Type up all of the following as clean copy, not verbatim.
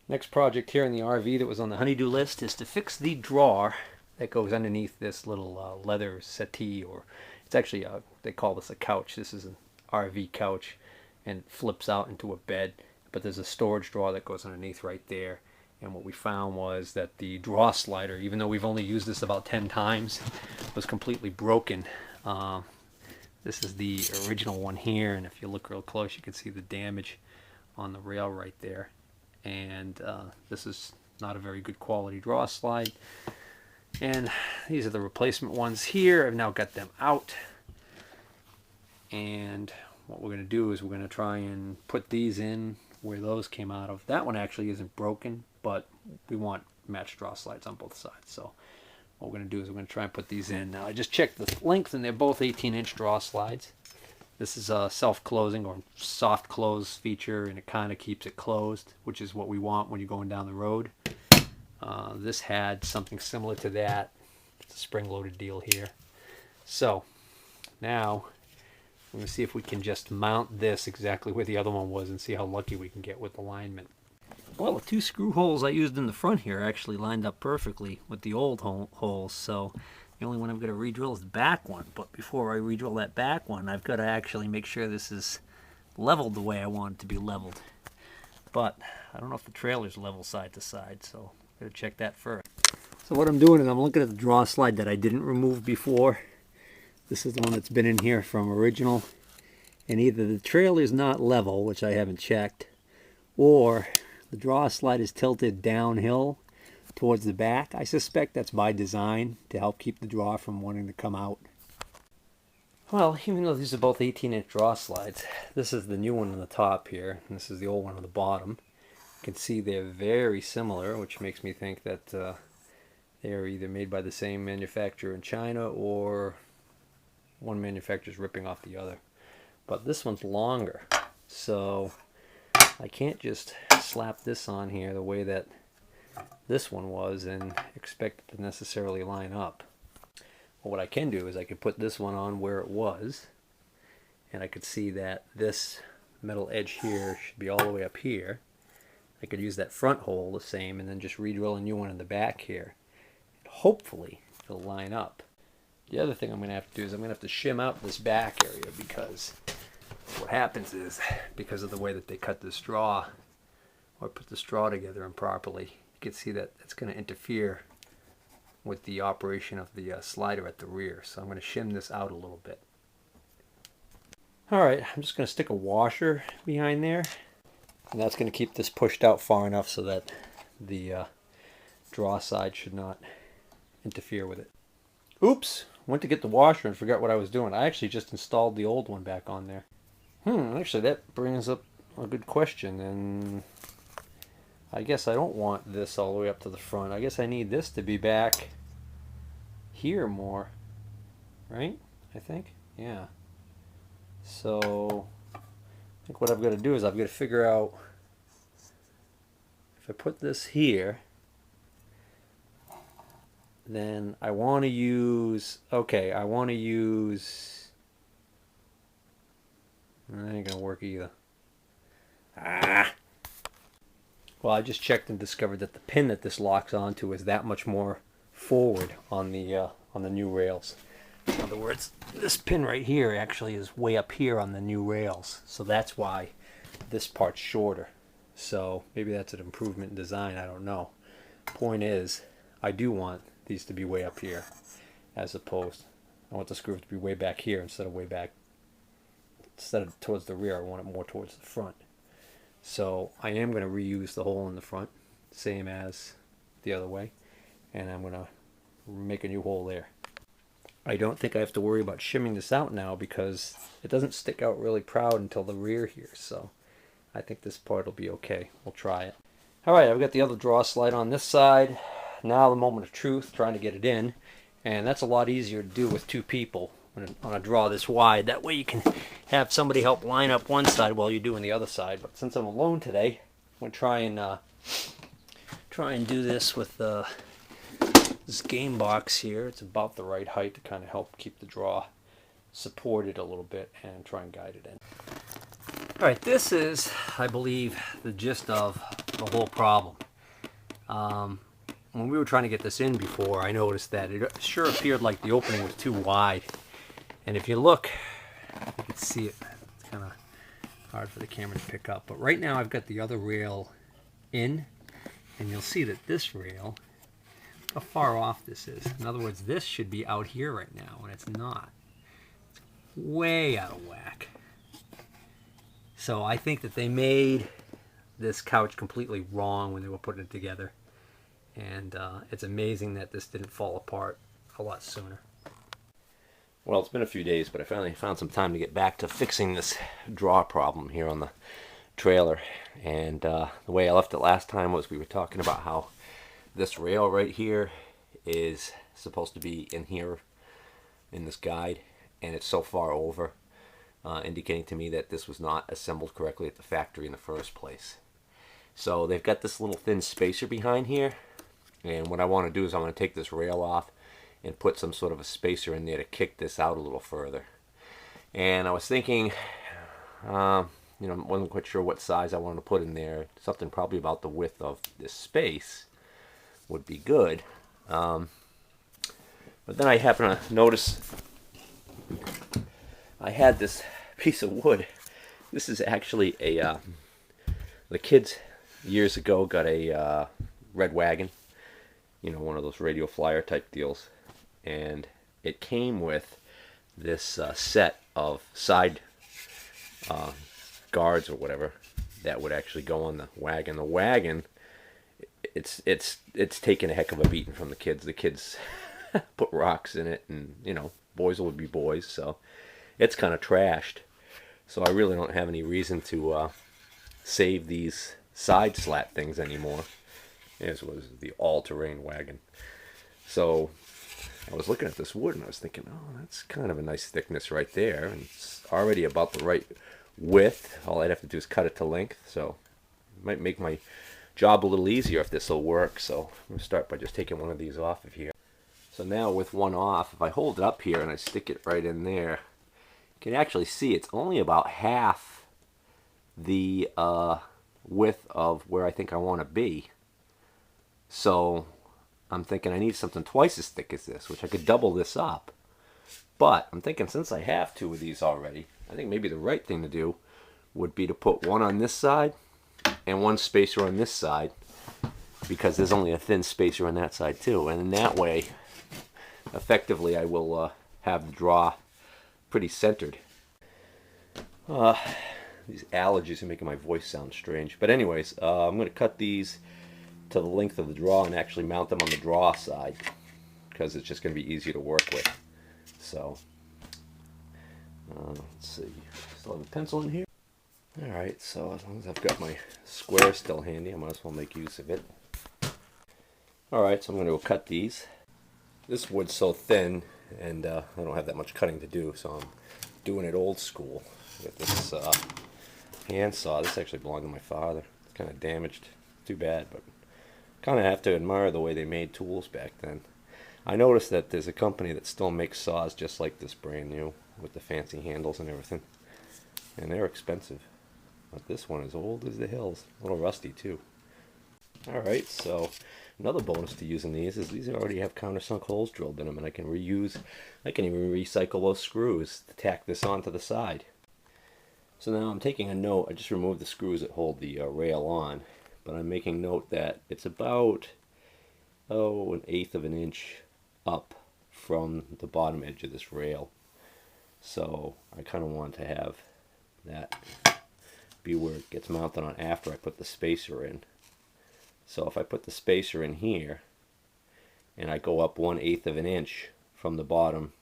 Next project here in the RV that was on the honeydew list is to fix the drawer that goes underneath this little leather settee, or it's actually they call this a couch. This is an RV couch and it flips out into a bed, but there's a storage drawer that goes underneath right there. And what we found was that the draw slider, even though we've only used this about 10 times, was completely broken. This is the original one here, and if you look real close you can see the damage on the rail right there. And this is not a very good quality draw slide, and these are the replacement ones here. I've now got them out, and what we're going to do is we're going to try and put these in where those came out of. That one actually isn't broken, but we want matched draw slides on both sides, so what we're going to do is we're going to try and put these in. Now I just checked the length and they're both 18-inch draw slides. This is a self-closing or soft close feature, and it kind of keeps it closed, which is what we want when you're going down the road. This had something similar to that. It's a spring-loaded deal here. So now we're going to see if we can just mount this exactly where the other one was and see how lucky we can get with alignment. Well, the two screw holes I used in the front here actually lined up perfectly with the old holes, so the only one I'm going to re-drill is the back one. But before I re-drill that back one, I've got to actually make sure this is leveled the way I want it to be leveled. But I don't know if the trailer's level side to side, so I'm going to check that first. So what I'm doing is I'm looking at the draw slide that I didn't remove before. This is the one that's been in here from original. And either the trailer's not level, which I haven't checked, or the draw slide is tilted downhill towards the back. I suspect that's by design to help keep the draw from wanting to come out. Well, even though these are both 18-inch draw slides, this is the new one on the top here, and this is the old one on the bottom. You can see they're very similar, which makes me think that they're either made by the same manufacturer in China or one manufacturer's ripping off the other. But this one's longer, so I can't just slap this on here the way that this one was and expect it to necessarily line up. Well, what I can do is I can put this one on where it was, and I could see that this metal edge here should be all the way up here. I could use that front hole the same and then just re-drill a new one in the back here. Hopefully it'll line up. The other thing I'm going to have to do is I'm going to have to shim out this back area, because what happens is, because of the way that they cut this straw or put the straw together improperly, you can see that it's going to interfere with the operation of the slider at the rear. So I'm going to shim this out a little bit. Alright, I'm just going to stick a washer behind there, and that's going to keep this pushed out far enough so that the draw side should not interfere with it. Oops! Went to get the washer and forgot what I was doing. I actually just installed the old one back on there. Actually that brings up a good question, and I guess I don't want this all the way up to the front. I guess I need this to be back here more, right? I think, yeah. So I think what I've got to do is I've got to figure out, if I put this here, then I want to use, that ain't gonna work either. Well, I just checked and discovered that the pin that this locks onto is that much more forward on the new rails. In other words, this pin right here actually is way up here on the new rails, so that's why this part's shorter. So maybe that's an improvement in design, I don't know. Point is, I do want these to be way up here, as opposed, I want the screw to be way back here instead of towards the rear. I want it more towards the front. So I am going to reuse the hole in the front, same as the other way, and I'm going to make a new hole there. I don't think I have to worry about shimming this out now, because it doesn't stick out really proud until the rear here, so I think this part will be okay. We'll try it. Alright, I've got the other draw slide on this side. Now the moment of truth, trying to get it in, and that's a lot easier to do with two people on a draw this wide. That way you can have somebody help line up one side while you're doing the other side. But since I'm alone today, I'm going to try and do this with this game box here. It's about the right height to kind of help keep the draw supported a little bit and try and guide it in. Alright, this is, I believe, the gist of the whole problem. When we were trying to get this in before, I noticed that it sure appeared like the opening was too wide. And if you look, you can see it. It's kind of hard for the camera to pick up. But right now I've got the other rail in, and you'll see that this rail, how far off this is. In other words, this should be out here right now, and it's not. It's way out of whack. So I think that they made this couch completely wrong when they were putting it together. And it's amazing that this didn't fall apart a lot sooner. Well, it's been a few days, but I finally found some time to get back to fixing this draw problem here on the trailer. And the way I left it last time was we were talking about how this rail right here is supposed to be in here in this guide, and it's so far over, indicating to me that this was not assembled correctly at the factory in the first place. So they've got this little thin spacer behind here, and what I want to do is I want to take this rail off and put some sort of a spacer in there to kick this out a little further. And I was thinking, wasn't quite sure what size I wanted to put in there. Something probably about the width of this space would be good. But then I happened to notice I had this piece of wood. This is actually a, the kids years ago got a Red Wagon, one of those radio flyer type deals. And it came with this set of side guards or whatever that would actually go on the wagon. The wagon, it's taken a heck of a beating from the kids. The kids put rocks in it, and boys will be boys, so it's kind of trashed. So I really don't have any reason to save these side slat things anymore. This was the all-terrain wagon. So I was looking at this wood and I was thinking, oh, that's kind of a nice thickness right there, and it's already about the right width. All I'd have to do is cut it to length, so it might make my job a little easier if this will work. So I'm going to start by just taking one of these off of here. So now with one off, if I hold it up here and I stick it right in there, you can actually see it's only about half the width of where I think I want to be. So I'm thinking I need something twice as thick as this, which I could double this up. But I'm thinking since I have two of these already, I think maybe the right thing to do would be to put one on this side and one spacer on this side, because there's only a thin spacer on that side too. And in that way, effectively, I will have the draw pretty centered. These allergies are making my voice sound strange. But anyways, I'm going to cut these to the length of the draw and actually mount them on the draw side, because it's just going to be easier to work with. So let's see, still have a pencil in here. Alright, so as long as I've got my square still handy, I might as well make use of it. Alright, so I'm going to go cut these. This wood's so thin, and I don't have that much cutting to do, so I'm doing it old school with this handsaw. This actually belonged to my father. It's kind of damaged. Too bad, but kind of have to admire the way they made tools back then. I noticed that there's a company that still makes saws just like this, brand new, with the fancy handles and everything. And they're expensive. But this one is old as the hills. A little rusty too. Alright, so another bonus to using these is these already have countersunk holes drilled in them, and I can even recycle those screws to tack this onto the side. So now I'm taking a note. I just removed the screws that hold the rail on, but I'm making note that it's about 1/8 of an inch up from the bottom edge of this rail. So I kind of want to have that be where it gets mounted on after I put the spacer in. So if I put the spacer in here and I go up 1/8 of an inch from the bottom,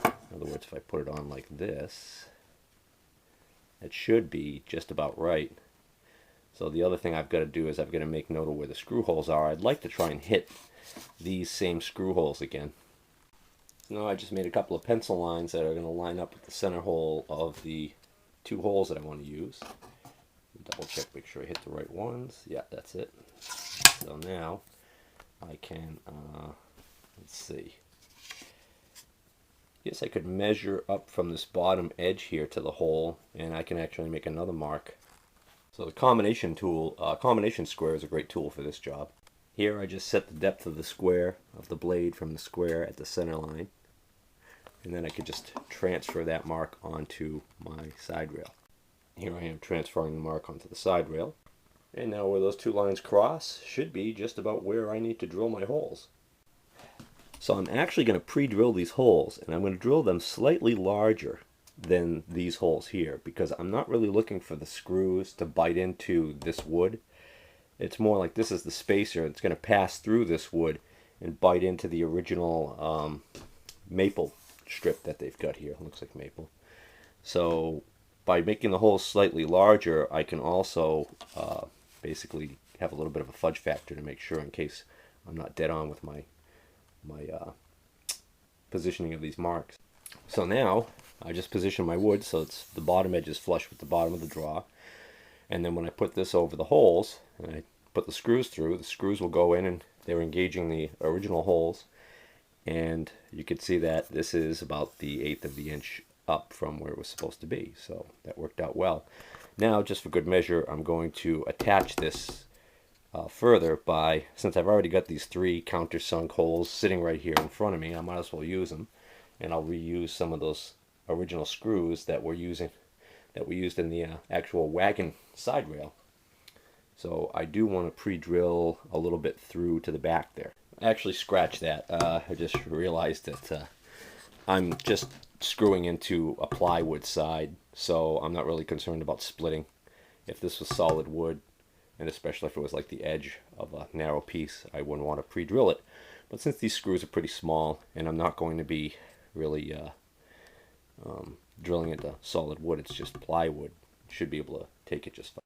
in other words, if I put it on like this, it should be just about right. So the other thing I've got to do is I've got to make note of where the screw holes are. I'd like to try and hit these same screw holes again. Now I just made a couple of pencil lines that are going to line up with the center hole of the two holes that I want to use. Double check, make sure I hit the right ones. Yeah, that's it. So now I can, let's see. Yes, I could measure up from this bottom edge here to the hole, and I can actually make another mark. So the combination tool, combination square is a great tool for this job. Here I just set the depth of the square, of the blade from the square at the center line. And then I could just transfer that mark onto my side rail. Here I am transferring the mark onto the side rail. And now where those two lines cross should be just about where I need to drill my holes. So I'm actually going to pre-drill these holes, and I'm going to drill them slightly larger than these holes here, because I'm not really looking for the screws to bite into this wood. It's more like this is the spacer. It's going to pass through this wood and bite into the original maple strip that they've got here. It looks like maple. So by making the holes slightly larger, I can also basically have a little bit of a fudge factor to make sure, in case I'm not dead on with my positioning of these marks. So now I just position my wood so it's the bottom edge is flush with the bottom of the draw, and then when I put this over the holes and I put the screws through, the screws will go in and they're engaging the original holes, and you can see that this is about the 1/8 of the inch up from where it was supposed to be, so that worked out well. Now, just for good measure, I'm going to attach this further by, since I've already got these 3 countersunk holes sitting right here in front of me, I might as well use them, and I'll reuse some of those original screws that we used in the actual wagon side rail. So I do want to pre-drill a little bit through to the back there. Actually, scratch that. I just realized that I'm just screwing into a plywood side, so I'm not really concerned about splitting. If this was solid wood, and especially if it was like the edge of a narrow piece, I wouldn't want to pre-drill it. But since these screws are pretty small, and I'm not going to be really drilling into solid wood, it's just plywood, should be able to take it just fine.